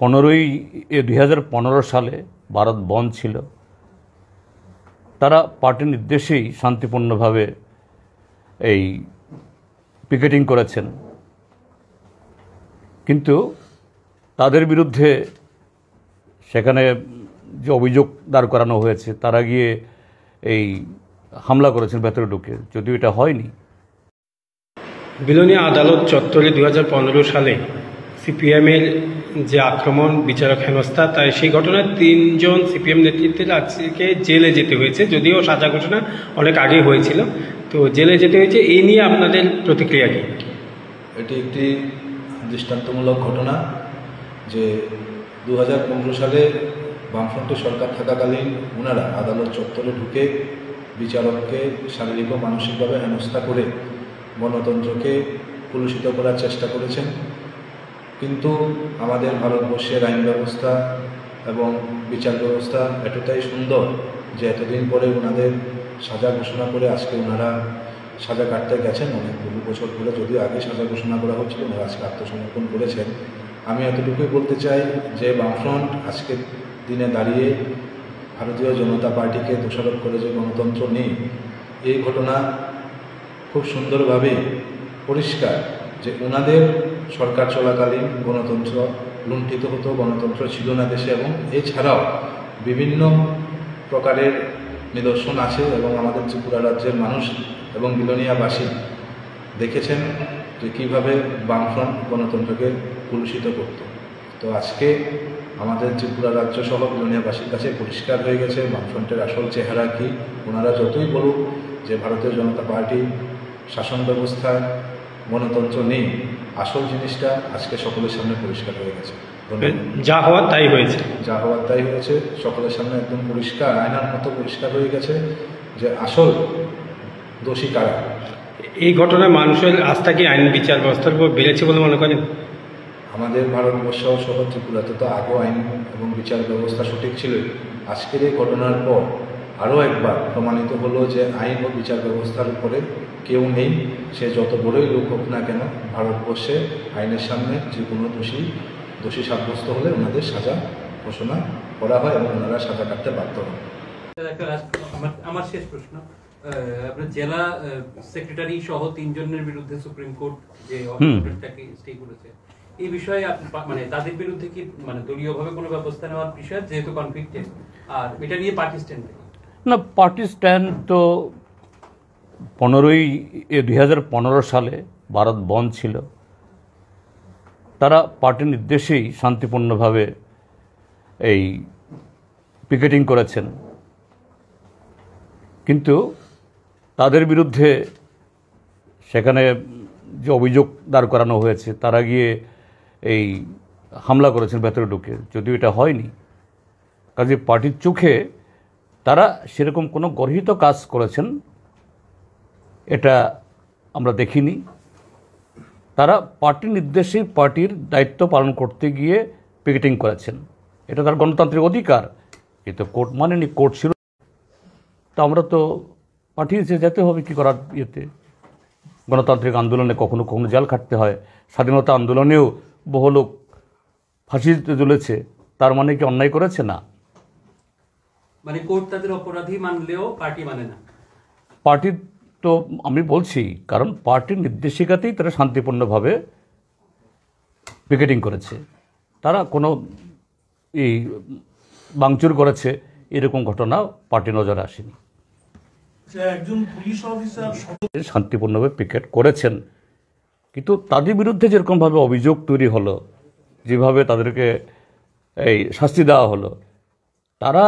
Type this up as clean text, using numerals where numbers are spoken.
2015 সালে ভারত বন্ধ ছিল। তারা পার্টির নির্দেশেই শান্তিপূর্ণভাবে এই পিকেটিং করেছেন, কিন্তু তাদের বিরুদ্ধে সেখানে যে অভিযোগ দাঁড় করানো হয়েছে, তারা গিয়ে এই হামলা করেছেন ভেতরে ঢুকে, যদিও এটা হয়নি। বিলোনিয়া আদালত চত্বরে 2015 সালে সিপিএমের যে আক্রমণ, বিচারক হেনস্থা, তাই সেই ঘটনায় 3 জন সিপিএম নেতৃত্বের আজকে জেলে যেতে হয়েছে, যদিও সাজা ঘোষণা অনেক আগেই হয়েছিল। তো জেলে যেতে হয়েছে, এই নিয়ে আপনাদের প্রতিক্রিয়া কি? এটি একটি দৃষ্টান্তমূলক ঘটনা যে 2015 সালে বামফ্রন্টের সরকার থাকাকালীন ওনারা আদালত চত্বরে ঢুকে বিচারককে শারীরিক ও মানসিকভাবে হেনস্থা করে গণতন্ত্রকে কলুষিত করার চেষ্টা করেছেন। কিন্তু আমাদের ভারতবর্ষের আইন ব্যবস্থা এবং বিচার ব্যবস্থা এতটাই সুন্দর যে এতদিন পরে ওনাদের সাজা ঘোষণা করে আজকে ওনারা সাজা কাটতে গেছেন। অনেক বহু বছর ধরে, যদিও আগে সাজা ঘোষণা করা হচ্ছিল, ওনারা আজকে আত্মসমর্পণ করেছেন। আমি এতটুকুই বলতে চাই যে বামফ্রন্ট আজকের দিনে দাঁড়িয়ে ভারতীয় জনতা পার্টিকে দোষারোপ করে যে গণতন্ত্র নেই, এই ঘটনা খুব সুন্দরভাবে পরিষ্কার যে ওনাদের সরকার চলাকালীন গণতন্ত্র লুণ্ঠিত হতো, গণতন্ত্র ছিল না দেশে, এবং এছাড়াও বিভিন্ন প্রকারের নিদর্শন আছে এবং আমাদের ত্রিপুরা রাজ্যের মানুষ এবং বিলোনিয়াবাসী দেখেছেন যে কীভাবে বামফ্রন্ট গণতন্ত্রকে কলুষিত করত। তো আজকে আমাদের ত্রিপুরা রাজ্য সহ বিলোনিয়াবাসীর কাছে পরিষ্কার হয়ে গেছে বামফ্রন্টের আসল চেহারা কী। ওনারা যতই বলুক যে ভারতীয় জনতা পার্টি শাসন ব্যবস্থায় গণতন্ত্র নেই, আসল জিনিসটা আজকে সকলের সামনে পরিষ্কার হয়ে গেছে। যা হওয়ার তাই হয়েছে, যা হওয়ার তাই হয়েছে, সকলের সামনে একদম পরিষ্কার, আয়নার মতো পরিষ্কার হয়ে গেছে যে আসল দোষী কারা। এই ঘটনায় মানুষের আস্থা কি আইন বিচার ব্যবস্থার উপর বেড়েছে বলে মনে করেন? আমাদের ভারতবর্ষ সহ ত্রিপুরাতে তো আগেও আইন এবং বিচার ব্যবস্থা সঠিক ছিল। আজকের এই ঘটনার পর আরও একবার প্রমাণিত হলো যে আইন ও বিচার ব্যবস্থার উপরে কেউ নেই। সে যত বড়ই লোক হোক না কেন, ভারতবর্ষে আইনের সামনে যে কোনো দোষী সাব্যস্ত হলে ওনাদের সাজা ঘোষণা করা হয় এবং ওনারা সাজা কাটতে বাধ্য হন। আমার শেষ প্রশ্ন, আপনার জেলা সেক্রেটারি সহ 3 জনের বিরুদ্ধে সুপ্রিম কোর্ট যে অর্ডারটাকে স্টে করেছে, এই বিষয়ে মানে তাদের বিরুদ্ধে কি মানে দলীয়ভাবে কোনো ব্যবস্থা নেওয়ার বিষয়, যেহেতু কনফ্লিক্টেড, আর এটা নিয়ে পার্টি স্ট্যান্ড না? পার্টি স্ট্যান্ড তো 2015 সালে ভারত বন্ধ ছিল। তারা পার্টির নির্দেশেই শান্তিপূর্ণভাবে এই পিকেটিং করেছেন, কিন্তু তাদের বিরুদ্ধে সেখানে যে অভিযোগ দাঁড় করানো হয়েছে, তারা গিয়ে এই হামলা করেছেন ভেতরে ঢুকে, যদিও এটা হয়নি। কাজে পার্টির চোখে তারা সেরকম কোনো গর্হিত কাজ করেছেন এটা আমরা দেখিনি। তারা পার্টির নির্দেশেই পার্টির দায়িত্ব পালন করতে গিয়ে পিকেটিং করেছেন, এটা তার গণতান্ত্রিক অধিকার। কিন্তু কোর্ট মানেনি, কোর্ট ছিল। তো আমরা তো পাঠিয়েছে, যেতে হবে কি করার। ইয়েতে গণতান্ত্রিক আন্দোলনে কখনো কখনো জেল খাটতে হয়, স্বাধীনতা আন্দোলনেও বহু লোক ফাঁসিতে ঝুলেছে, তার মানে কি অন্যায় করেছে? না। মানে কোর্ট তাদের অপরাধী মানলেও পার্টি মানে না। পার্টির তো আমি বলছি, কারণ পার্টির নির্দেশিকাতেই তারা শান্তিপূর্ণভাবে পিকেটিং করেছে। তারা কোনো এই ভাঙচুর করেছে এরকম ঘটনা পার্টি নজরে আসেনি। একজন পুলিশ অফিসার শান্তিপূর্ণভাবে পিকেট করেছেন, কিন্তু তাদের বিরুদ্ধে যেরকমভাবে অভিযোগ তৈরি হলো, যেভাবে তাদেরকে এই শাস্তি দেওয়া হলো, তারা